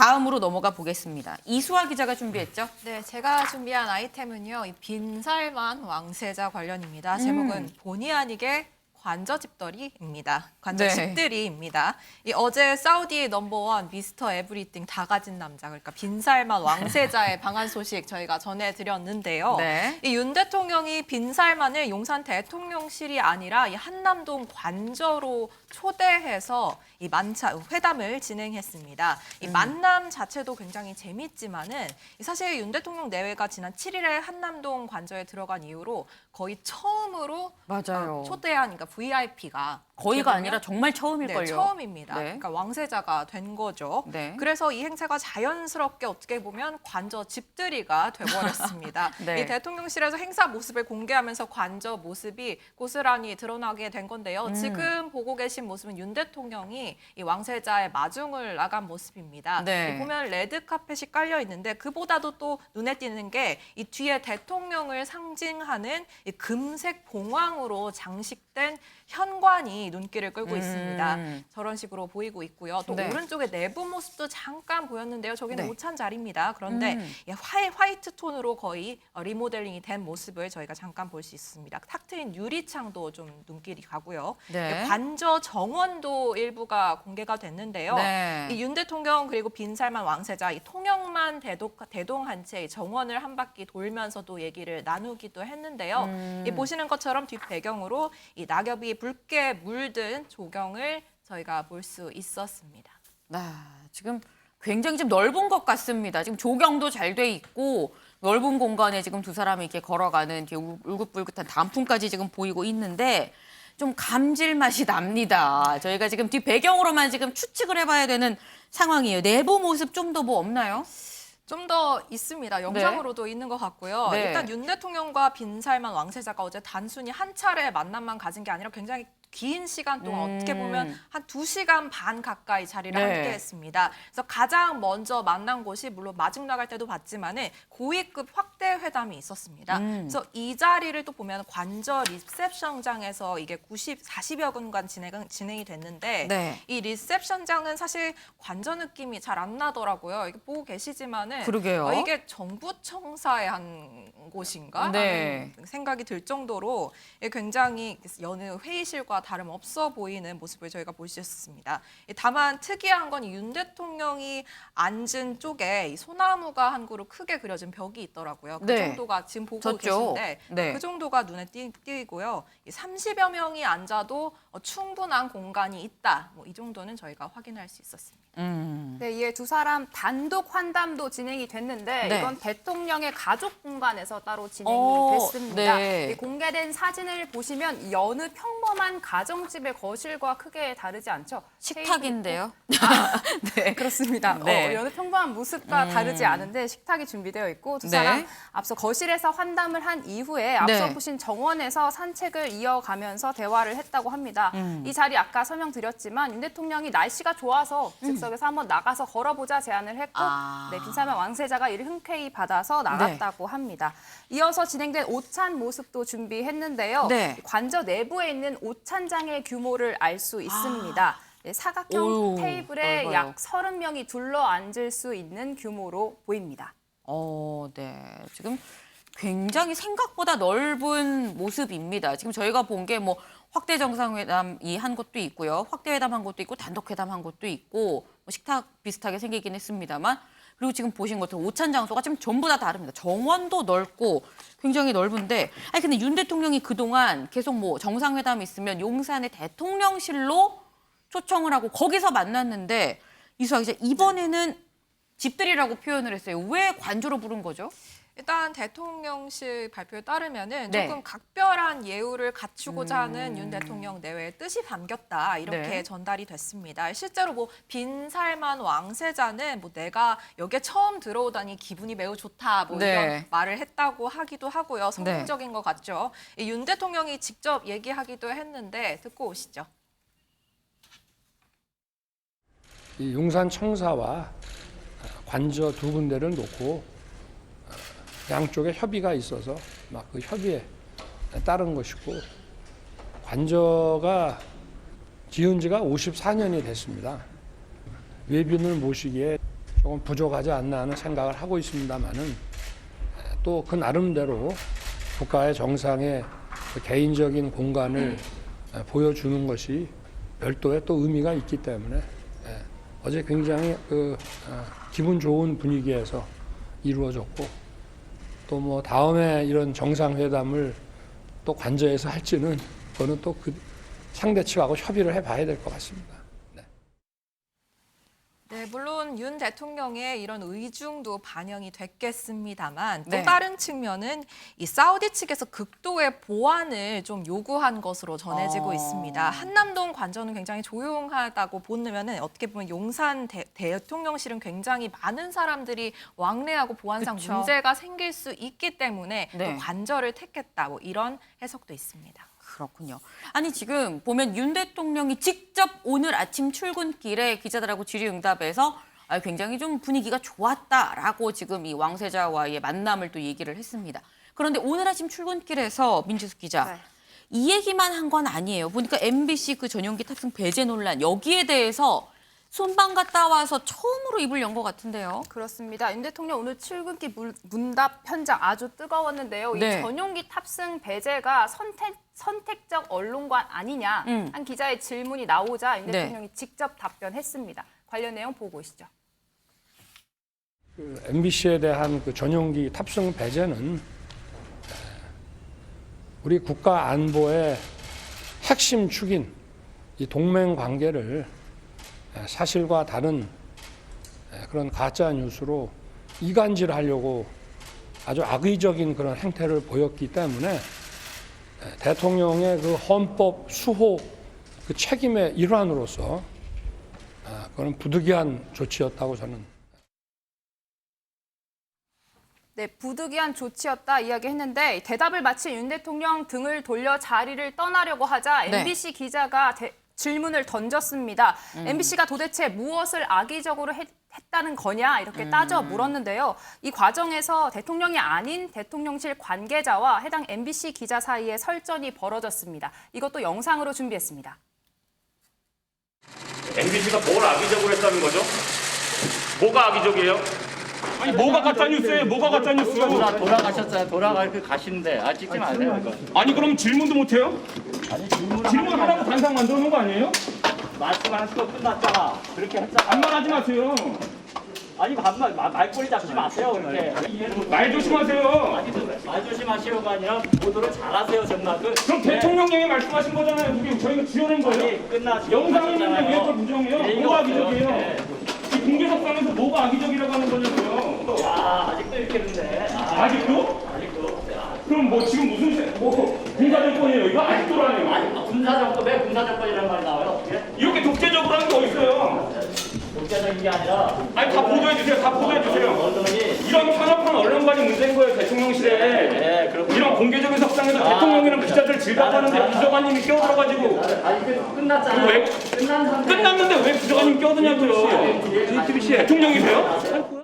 다음으로 넘어가 보겠습니다. 이수아 기자가 준비했죠? 네, 제가 준비한 아이템은요. 이 빈살만 왕세자 관련입니다. 제목은 본의 아니게 관저집들이입니다. 관저집들이입니다. 이 어제 사우디의 넘버원 미스터 에브리띵 다 가진 남자, 그러니까 빈살만 왕세자의 방한 소식 저희가 전해드렸는데요. 네. 이 윤 대통령이 빈살만을 용산 대통령실이 아니라 이 한남동 관저로 초대해서 이 만차 회담을 진행했습니다. 이 만남 자체도 굉장히 재밌지만은 사실 윤 대통령 내외가 지난 7일에 한남동 관저에 들어간 이후로 거의 처음으로 맞아요. 초대한 그러니까 VIP가 거의가 아니라 정말 처음일걸요. 네, 처음입니다. 네. 그러니까 왕세자가 된 거죠. 네. 그래서 이 행사가 자연스럽게 어떻게 보면 관저 집들이가 돼버렸습니다. 네. 이 대통령실에서 행사 모습을 공개하면서 관저 모습이 고스란히 드러나게 된 건데요. 지금 보고 계신 모습은 윤 대통령이 이 왕세자의 마중을 나간 모습입니다. 네. 보면 레드 카펫이 깔려 있는데 그보다도 또 눈에 띄는 게 이 뒤에 대통령을 상징하는 이 금색 봉황으로 장식된 현관이 눈길을 끌고 있습니다. 저런 식으로 보이고 있고요. 또 네. 오른쪽에 내부 모습도 잠깐 보였는데요. 저기는 네. 오찬 자리입니다. 그런데 이 화이트 톤으로 거의 리모델링이 된 모습을 저희가 잠깐 볼 수 있습니다. 탁 트인 유리창도 좀 눈길이 가고요. 네. 관저 정원도 일부가 공개가 됐는데요. 네. 이 윤 대통령 그리고 빈살만 왕세자 이 통영만 대동한체 정원을 한 바퀴 돌면서도 얘기를 나누기도 했는데요. 이 보시는 것처럼 뒷 배경으로 이 낙엽이 붉게 물든 조경을 저희가 볼 수 있었습니다. 지금 굉장히 좀 넓은 것 같습니다. 지금 조경도 잘 돼 있고 넓은 공간에 지금 두 사람이 이렇게 걸어가는 이렇게 울긋불긋한 단풍까지 지금 보이고 있는데 좀 감질맛이 납니다. 저희가 지금 뒷 배경으로만 지금 추측을 해봐야 되는 상황이에요. 내부 모습 좀 더 뭐 없나요? 좀 더 있습니다. 영상으로도 있는 것 같고요. 네. 일단 윤 대통령과 빈살만 왕세자가 어제 단순히 한 차례 만남만 가진 게 아니라 굉장히 긴 시간 동안 어떻게 보면 한 2시간 반 가까이 자리를 네. 함께 했습니다. 그래서 가장 먼저 만난 곳이 물론 마중 나갈 때도 봤지만은 고위급 확대 회담이 있었습니다. 그래서 이 자리를 또 보면 관저 리셉션장에서 이게 40여 분간 진행이 됐는데 네. 이 리셉션장은 사실 관저 느낌이 잘 안 나더라고요. 이게 보고 계시지만은 그러게요. 이게 정부 청사의 한 곳인가 네. 하는 생각이 들 정도로 굉장히 여느 회의실과 다름없어 보이는 모습을 저희가 볼 수 있었습니다. 다만 특이한 건 윤 대통령이 앉은 쪽에 이 소나무가 한 그루 크게 그려진 벽이 있더라고요. 그 네. 정도가 지금 보고 저쪽. 계신데 네. 그 정도가 눈에 띄고요. 30여 명이 앉아도 충분한 공간이 있다. 뭐 이 정도는 저희가 확인할 수 있었습니다. 네, 이에 두 사람 단독 환담도 진행이 됐는데 네. 이건 대통령의 가족 공간에서 따로 진행이 어, 됐습니다. 네. 이 공개된 사진을 보시면 여느 평범한 가정집의 거실과 크게 다르지 않죠? 식탁인데요. 네, 그렇습니다. 네. 여느 평범한 모습과 다르지 않은데 식탁이 준비되어 있고 두 네. 사람 앞서 거실에서 환담을 한 이후에 앞서 네. 보신 정원에서 산책을 이어가면서 대화를 했다고 합니다. 이 자리 아까 설명드렸지만 윤 대통령이 날씨가 좋아서 즉석에서 한번 나가서 걸어보자 제안을 했고 네, 빈살만 왕세자가 이를 흔쾌히 받아서 나갔다고 합니다. 이어서 진행된 오찬 모습도 준비했는데요. 네. 관저 내부에 있는 오찬장의 규모를 알 수 있습니다. 네, 사각형 오, 테이블에 넓어요. 약 30명이 둘러 앉을 수 있는 규모로 보입니다. 네. 지금 굉장히 생각보다 넓은 모습입니다. 지금 저희가 본 게 뭐 확대 정상회담이 한 것도 있고요. 확대 회담 한 것도 있고 단독 회담 한 것도 있고 뭐 식탁 비슷하게 생기긴 했습니다만 그리고 지금 보신 것처럼 오찬 장소가 지금 전부 다 다릅니다. 정원도 넓고 굉장히 넓은데 아니 근데 윤 대통령이 그동안 계속 뭐 정상회담이 있으면 용산의 대통령실로 초청을 하고 거기서 만났는데 이수아 기자 이번에는 집들이라고 표현을 했어요. 왜 관저로 부른 거죠? 일단 대통령실 발표에 따르면은 네. 조금 각별한 예우를 갖추고자 하는 윤 대통령 내외의 뜻이 담겼다 이렇게 네. 전달이 됐습니다. 실제로 뭐 빈살만 왕세자는 뭐 내가 여기에 처음 들어오다니 기분이 매우 좋다 뭐 네. 이런 말을 했다고 하기도 하고요. 성공적인 것 같죠. 윤 대통령이 직접 얘기하기도 했는데 듣고 오시죠. 이 용산 청사와 관저 두 군데를 놓고 양쪽에 협의가 있어서 막 그 협의에 따른 것이고 관저가 지은 지가 54년이 됐습니다. 외빈을 모시기에 조금 부족하지 않나 하는 생각을 하고 있습니다만은 또 그 나름대로 국가의 정상의 그 개인적인 공간을 보여주는 것이 별도의 또 의미가 있기 때문에 어제 굉장히 기분 좋은 분위기에서 이루어졌고 또 뭐 다음에 이런 정상회담을 또 관저에서 할지는 그거는 또 그 상대 측하고 협의를 해봐야 될 것 같습니다. 네, 물론 윤 대통령의 이런 의중도 반영이 됐겠습니다만 또 네. 다른 측면은 이 사우디 측에서 극도의 보안을 좀 요구한 것으로 전해지고 있습니다. 한남동 관저는 굉장히 조용하다고 보면은 어떻게 보면 용산 대통령실은 굉장히 많은 사람들이 왕래하고 보안상 그쵸. 문제가 생길 수 있기 때문에 네. 또 관저를 택했다. 뭐 이런 해석도 있습니다. 그렇군요. 아니 지금 보면 윤 대통령이 직접 오늘 아침 출근길에 기자들하고 질의응답에서 굉장히 좀 분위기가 좋았다라고 지금 이 왕세자와의 만남을 또 얘기를 했습니다. 그런데 오늘 아침 출근길에서 민지숙 기자 네. 이 얘기만 한 건 아니에요. 보니까 MBC 그 전용기 탑승 배제 논란 여기에 대해서 손방 갔다 와서 처음으로 입을 연 것 같은데요. 그렇습니다. 윤 대통령 오늘 출근길 문답 현장 아주 뜨거웠는데요. 네. 이 전용기 탑승 배제가 선택적 언론관 아니냐 한 기자의 질문이 나오자 윤 네. 대통령이 직접 답변했습니다. 관련 내용 보고 오시죠. 그 MBC에 대한 그 전용기 탑승 배제는 우리 국가 안보의 핵심 축인 이 동맹 관계를 사실과 다른 그런 가짜 뉴스로 이간질하려고 아주 악의적인 그런 행태를 보였기 때문에 대통령의 그 헌법 수호 그 책임의 일환으로서 그런 부득이한 조치였다고 저는. 네, 부득이한 조치였다 이야기했는데 대답을 마친 윤 대통령 등을 돌려 자리를 떠나려고 하자 네. MBC 기자가 질문을 던졌습니다. MBC가 도대체 무엇을 악의적으로 했다는 거냐 이렇게 따져 물었는데요. 이 과정에서 대통령이 아닌 대통령실 관계자와 해당 MBC 기자 사이에 설전이 벌어졌습니다. 이것도 영상으로 준비했습니다. MBC가 뭘 악의적으로 했다는 거죠? 뭐가 악의적이에요? 아니 뭐가 가짜 뉴스예요? 뭐가 가짜 뉴스예요? 돌아가셨잖아요. 가시는데 찍지 마세요. 이거. 아니 그럼 질문도 못 해요? 질문하라고 단상 만들어 놓은 거 아니에요? 말씀하시고 끝났잖아. 그렇게 했잖아. 반말하지 마세요. 아니 말꼬리 잡지 마세요. 그렇게. 말 조심하세요. 말 조심하시오가 아니라 보도를 잘하세요. 정말. 그럼 대통령님이 말씀하신 거잖아요. 그게 저희가 지어낸 거예요. 끝나시. 영상이 있는데 왜 이렇게 부정해요? 뭐가 악의적이에요? 이 공개석상에서 뭐가 악의적이라고 하는 거냐고요? 아직도 이렇게 있는데. 아직도? 아직도. 그럼 뭐 지금 무슨 군사정권이에요? 이거 아직도라네요. 군사정권 왜 군사정권이라는 말이 나와요? 어떻게? 이렇게 독재적으로 하는 게 어딨어요? 독자적인 게 아니라. 아니 다 보도해주세요. 다 보도해주세요. 언론이. 이런 편협한 언론관이 문제인 거예요, 대통령실에. 네, 그렇군요. 이런 공개적인 석상에서 대통령이랑 기자들 질답하는데 비서관님이 끼어들어가지고 아니 끝났잖아요. 왜? 끝난 상태. 끝났는데 왜 비서관님 끼어드냐고요. 대통령이세요?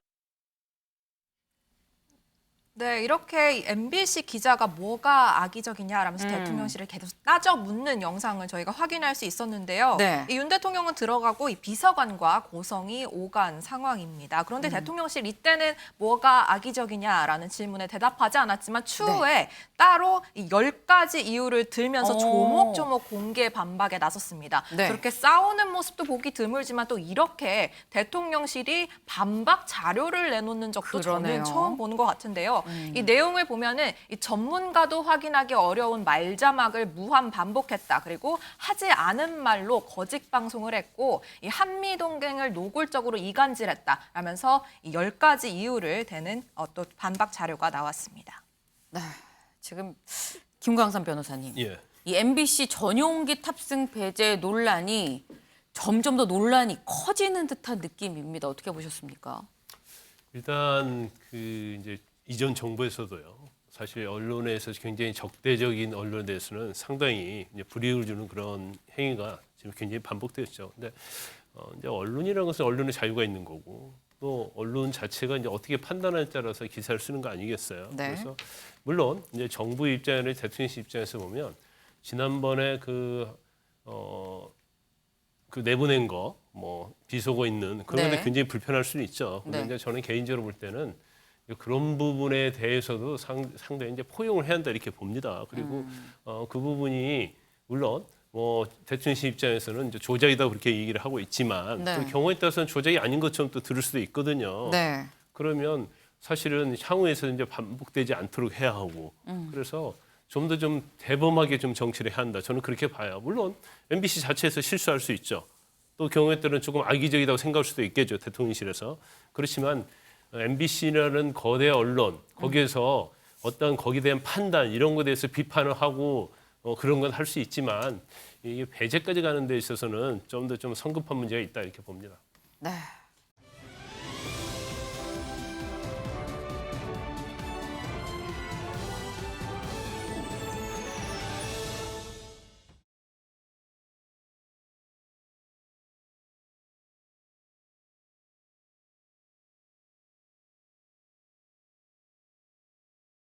네, 이렇게 MBC 기자가 뭐가 악의적이냐라면서 대통령실을 계속 따져 묻는 영상을 저희가 확인할 수 있었는데요. 네. 이 윤 대통령은 들어가고 이 비서관과 고성이 오간 상황입니다. 그런데 대통령실 이때는 뭐가 악의적이냐라는 질문에 대답하지 않았지만 추후에 따로 이 10가지 이유를 들면서 조목조목 공개 반박에 나섰습니다. 네. 그렇게 싸우는 모습도 보기 드물지만 또 이렇게 대통령실이 반박 자료를 내놓는 적도 그러네요. 저는 처음 보는 것 같은데요. 이 내용을 보면은 이 전문가도 확인하기 어려운 말자막을 무한 반복했다. 그리고 하지 않은 말로 거짓 방송을 했고 이 한미 동맹을 노골적으로 이간질했다. 라면서 이 10가지 이유를 대는 또 반박 자료가 나왔습니다. 네, 지금 김광삼 변호사님. 예. 이 MBC 전용기 탑승 배제 논란이 점점 더 논란이 커지는 듯한 느낌입니다. 어떻게 보셨습니까? 일단 그 이제 이전 정부에서도요. 사실 언론에서 굉장히 적대적인 언론에 대해서는 상당히 이제 불이익을 주는 그런 행위가 지금 굉장히 반복됐죠. 근데 이제 언론이라는 것은 언론의 자유가 있는 거고 또 언론 자체가 이제 어떻게 판단하냐에 따라서 기사를 쓰는 거 아니겠어요? 네. 그래서 물론 이제 정부 입장이나 대통령 입장에서 보면 지난번에 그 내보낸 거 뭐 비속어 있는 그런 네. 데 굉장히 불편할 수는 있죠. 근데 네. 이제 저는 개인적으로 볼 때는 그런 부분에 대해서도 상당히 이제 포용을 해야 한다 이렇게 봅니다. 그리고 그 부분이 물론 뭐 대통령실 입장에서는 이제 조작이다 그렇게 얘기를 하고 있지만 네. 또 경우에 따라서는 조작이 아닌 것처럼 또 들을 수도 있거든요. 네. 그러면 사실은 향후에서 이제 반복되지 않도록 해야 하고 그래서 좀 더 좀 대범하게 좀 정치를 해야 한다. 저는 그렇게 봐요. 물론 MBC 자체에서 실수할 수 있죠. 또 경우에 따른 조금 악의적이라고 생각할 수도 있겠죠. 대통령실에서. 그렇지만 MBC라는 거대 언론 거기에서 어떤 거기에 대한 판단 이런 것에 대해서 비판을 하고 그런 건 할 수 있지만 이게 배제까지 가는 데 있어서는 좀 더 좀 성급한 문제가 있다 이렇게 봅니다. 네.